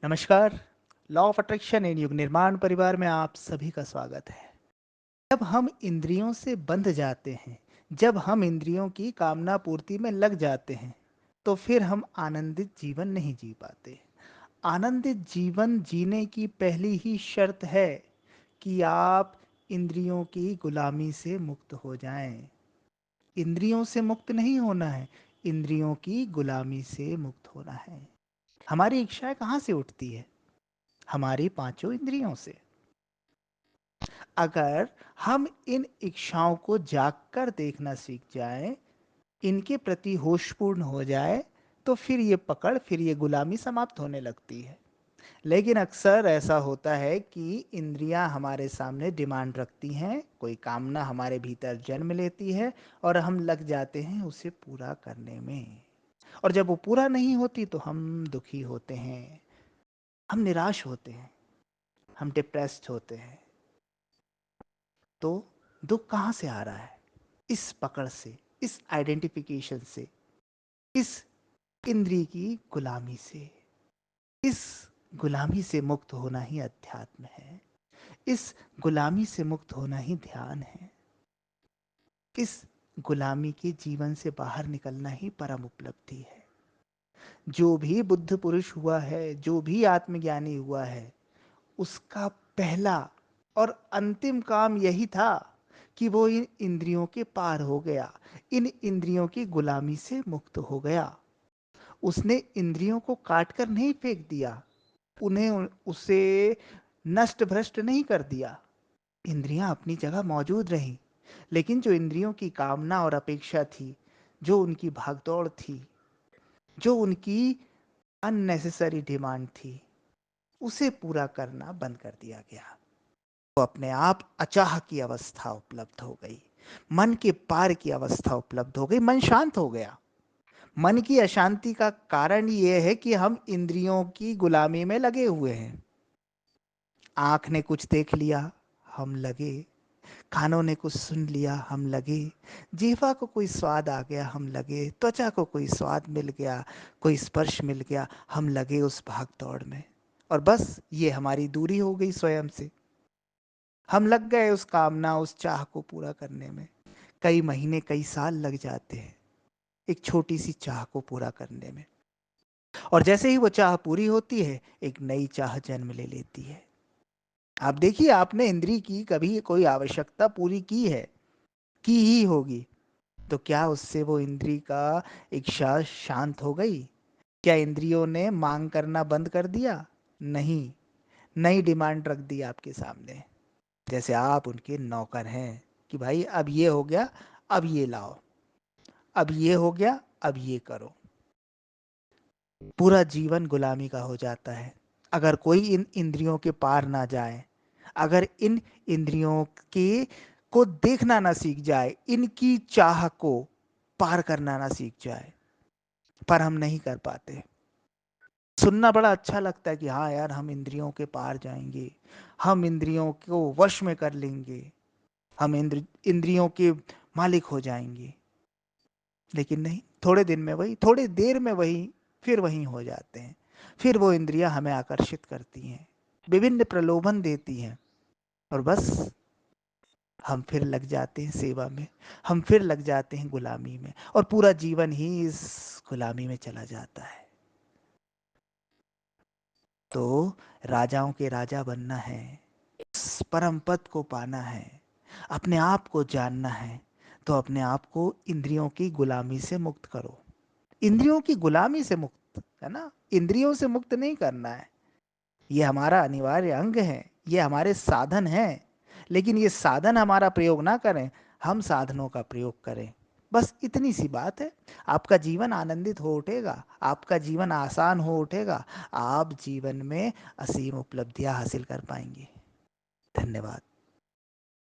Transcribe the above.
नमस्कार। Law of attraction and युग निर्माण परिवार में आप सभी का स्वागत है। जब हम इंद्रियों से बंध जाते हैं, जब हम इंद्रियों की कामना पूर्ति में लग जाते हैं, तो फिर हम आनंदित जीवन नहीं जी पाते। आनंदित जीवन जीने की पहली ही शर्त है कि आप इंद्रियों की गुलामी से मुक्त हो जाएं। इंद्रियों से मुक्त नहीं होना है, इंद्रियों की गुलामी से मुक्त होना है। हमारी इच्छाएं कहाँ से उठती है? हमारी पांचों इंद्रियों से। अगर हम इन इच्छाओं को जागकर देखना सीख जाएं, इनके प्रति होशपूर्ण हो जाए, तो फिर ये पकड़, फिर ये गुलामी समाप्त होने लगती है। लेकिन अक्सर ऐसा होता है कि इंद्रियां हमारे सामने डिमांड रखती हैं, कोई कामना हमारे भीतर जन्म लेती है और हम लग जाते हैं उसे पूरा करने में। और जब वो पूरा नहीं होती तो हम दुखी होते हैं, हम निराश होते हैं, हम डिप्रेस्ड होते हैं। तो दुख कहाँ से आ रहा है? इस पकड़ से, इस आइडेंटिफिकेशन से, इस इंद्रिय की गुलामी से। इस गुलामी से मुक्त होना ही अध्यात्म है। इस गुलामी से मुक्त होना ही ध्यान है। इस गुलामी के जीवन से बाहर निकलना ही परम उपलब्धि है। जो भी बुद्ध पुरुष हुआ है, जो भी आत्मज्ञानी हुआ है, उसका पहला और अंतिम काम यही था कि वो इन इंद्रियों के पार हो गया, इन इंद्रियों की गुलामी से मुक्त हो गया। उसने इंद्रियों को काट कर नहीं फेंक दिया, उसे नष्ट भ्रष्ट नहीं कर दिया। इंद्रियां अपनी जगह मौजूद रहीं, लेकिन जो इंद्रियों की कामना और अपेक्षा थी, जो उनकी भागदौड़ थी, जो उनकी अननेसेसरी डिमांड थी, उसे पूरा करना बंद कर दिया गया। तो अपने आप अचाह की अवस्था उपलब्ध हो गई, मन के पार की अवस्था उपलब्ध हो गई, मन शांत हो गया। मन की अशांति का कारण यह है कि हम इंद्रियों की गुलामी में लगे हुए हैं। आंख ने कुछ देख लिया, हम लगे। कानों ने कुछ सुन लिया, हम लगे। जीवा को कोई स्वाद आ गया, हम लगे। त्वचा को कोई स्वाद मिल गया, कोई स्पर्श मिल गया, हम लगे उस भाग दौड़ में। और बस ये हमारी दूरी हो गई स्वयं से। हम लग गए उस कामना, उस चाह को पूरा करने में। कई महीने, कई साल लग जाते हैं एक छोटी सी चाह को पूरा करने में। और जैसे ही वो चाह पूरी होती है, एक नई चाह जन्म ले लेती है। आप देखिए, आपने इंद्री की कभी कोई आवश्यकता पूरी की है, की ही होगी, तो क्या उससे वो इंद्री का इच्छा शांत हो गई? क्या इंद्रियों ने मांग करना बंद कर दिया? नहीं। नई डिमांड रख दी आपके सामने, जैसे आप उनके नौकर हैं कि भाई अब ये हो गया, अब ये लाओ, अब ये हो गया, अब ये करो। पूरा जीवन गुलामी का हो जाता है अगर कोई इन इंद्रियों के पार ना जाए, अगर इन इंद्रियों के को देखना ना सीख जाए, इनकी चाह को पार करना ना सीख जाए। पर हम नहीं कर पाते। सुनना बड़ा अच्छा लगता है कि हाँ यार, हम इंद्रियों के पार जाएंगे, हम इंद्रियों को वश में कर लेंगे, हम इंद्रियों के मालिक हो जाएंगे। लेकिन नहीं, थोड़े दिन में वही, थोड़ी देर में वही, फिर वही हो जाते हैं। फिर वो इंद्रियां हमें आकर्षित करती हैं, विभिन्न प्रलोभन देती हैं, और बस हम फिर लग जाते हैं सेवा में, हम फिर लग जाते हैं गुलामी में, और पूरा जीवन ही इस गुलामी में चला जाता है। तो राजाओं के राजा बनना है, उस परम पद को पाना है, अपने आप को जानना है, तो अपने आप को इंद्रियों की गुलामी से मुक्त करो। इंद्रियों की गुलामी से मुक्त, है ना, इंद्रियों से मुक्त नहीं करना है। ये हमारा अनिवार्य अंग है, ये हमारे साधन हैं। लेकिन ये साधन हमारा प्रयोग ना करें, हम साधनों का प्रयोग करें। बस इतनी सी बात है। आपका जीवन आनंदित हो उठेगा, आपका जीवन आसान हो उठेगा, आप जीवन में असीम उपलब्धियां हासिल कर पाएंगे। धन्यवाद।